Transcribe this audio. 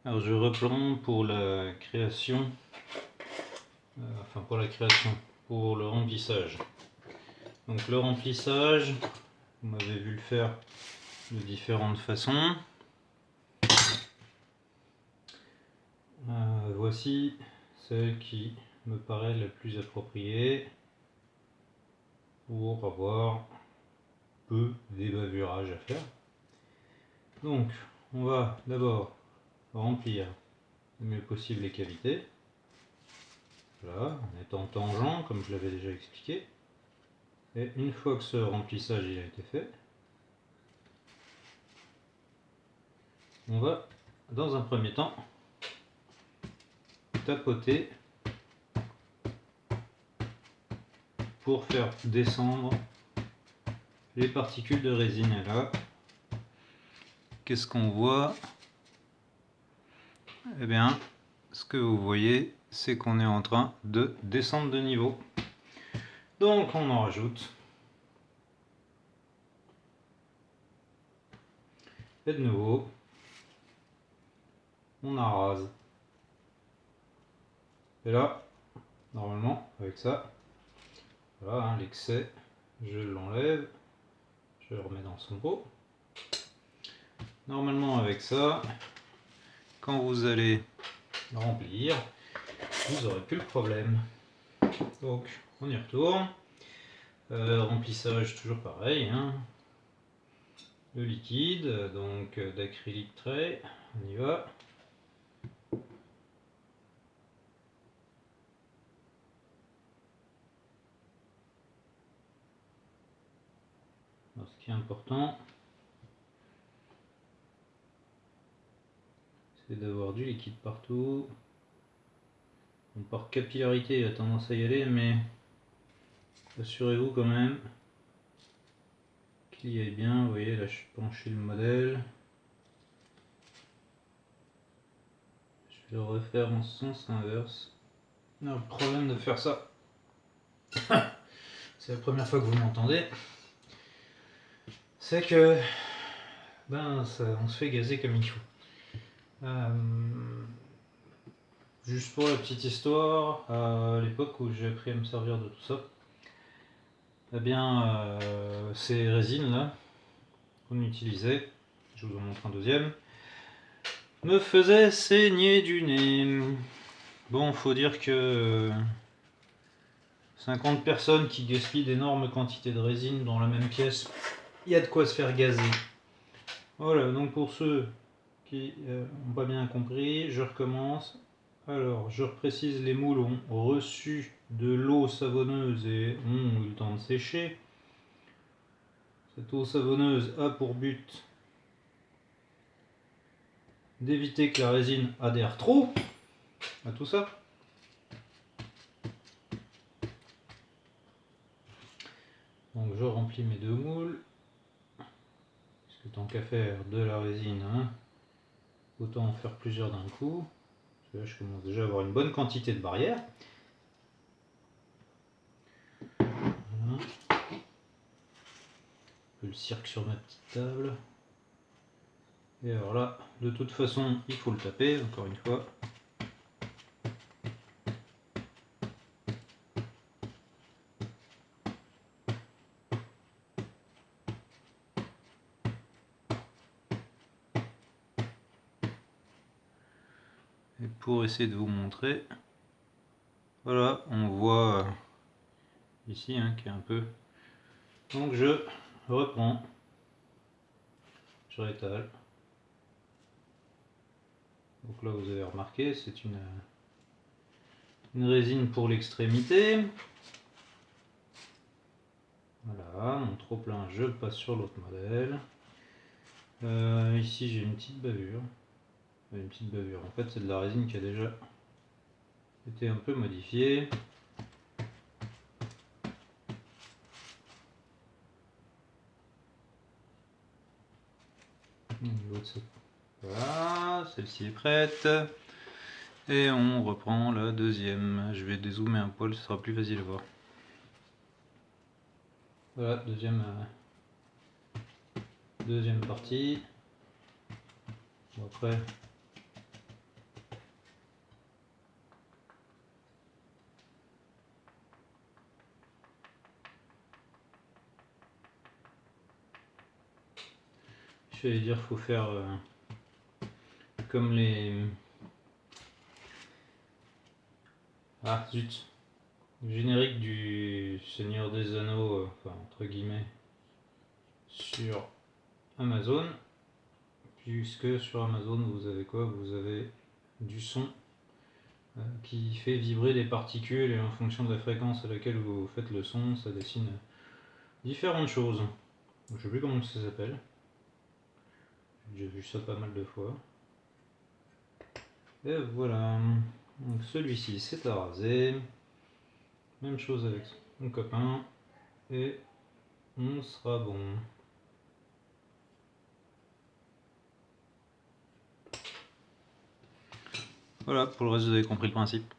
Alors je replombe pour la création, pour le remplissage. Donc le remplissage, vous m'avez vu le faire de différentes façons. Voici celle qui me paraît la plus appropriée pour avoir peu d'ébavurage à faire. Donc on va d'abord remplir le mieux possible les cavités. Voilà, en étant tangent comme je l'avais déjà expliqué. Et une fois que ce remplissage a été fait, on va dans un premier temps tapoter pour faire descendre les particules de résine. Et là, qu'est-ce qu'on voit? Eh bien, ce que vous voyez, c'est qu'on est en train de descendre de niveau. Donc on en rajoute. Et de nouveau, on arrase. Et là, normalement, avec ça, voilà, hein, l'excès, je l'enlève, je le remets dans son pot. Normalement, avec ça, quand vous allez remplir, vous aurez plus le problème. Donc, on y retourne. Remplissage, toujours pareil, hein. Le liquide, donc d'acrylique trait, on y va. Alors, ce qui est important, c'est d'avoir du liquide partout. Donc, par capillarité, il a tendance à y aller, mais assurez-vous quand même qu'il y ait bien. Vous voyez, là je suis penché le modèle. Je vais le refaire en sens inverse. Non, le problème de faire ça, c'est la première fois que vous m'entendez, c'est que on se fait gazer comme il faut. Juste pour la petite histoire, à l'époque où j'ai appris à me servir de tout ça, eh bien, ces résines là qu'on utilisait, je vous en montre un deuxième, me faisaient saigner du nez. Bon, faut dire que 50 personnes qui gaspillent d'énormes quantités de résine dans la même pièce, il y a de quoi se faire gazer. Voilà, donc pour ceux qui n'ont pas bien compris, je recommence. Alors, je reprécise, les moules ont reçu de l'eau savonneuse et ont eu le temps de sécher. Cette eau savonneuse a pour but d'éviter que la résine adhère trop à tout ça. Donc je remplis mes deux moules. Parce que tant qu'à faire de la résine, hein, autant en faire plusieurs d'un coup. Parce que là, je commence déjà à avoir une bonne quantité de barrières. Voilà. Un peu le cirque sur ma petite table. Et alors là, de toute façon, il faut le taper, encore une fois. Et pour essayer de vous montrer, voilà, on voit ici hein, qui est un peu. Donc je reprends, je rétale. Donc là vous avez remarqué, c'est une résine pour l'extrémité. Voilà, mon trop plein, je passe sur l'autre modèle. Ici j'ai une petite bavure. Une petite bavure, en fait c'est de la résine qui a déjà été un peu modifiée. Voilà, celle-ci est prête. Et on reprend la deuxième. Je vais dézoomer un poil, ce sera plus facile à voir. Voilà, deuxième partie. Bon, après, j'allais dire faut faire comme les... Ah zut, le générique du Seigneur des Anneaux, enfin entre guillemets, sur Amazon, puisque sur Amazon vous avez quoi? Vous avez du son qui fait vibrer des particules et en fonction de la fréquence à laquelle vous faites le son, ça dessine différentes choses. Je sais plus comment ça s'appelle. J'ai vu ça pas mal de fois. Et voilà. Donc celui-ci c'est à raser. Même chose avec mon copain. Et on sera bon. Voilà, pour le reste vous avez compris le principe.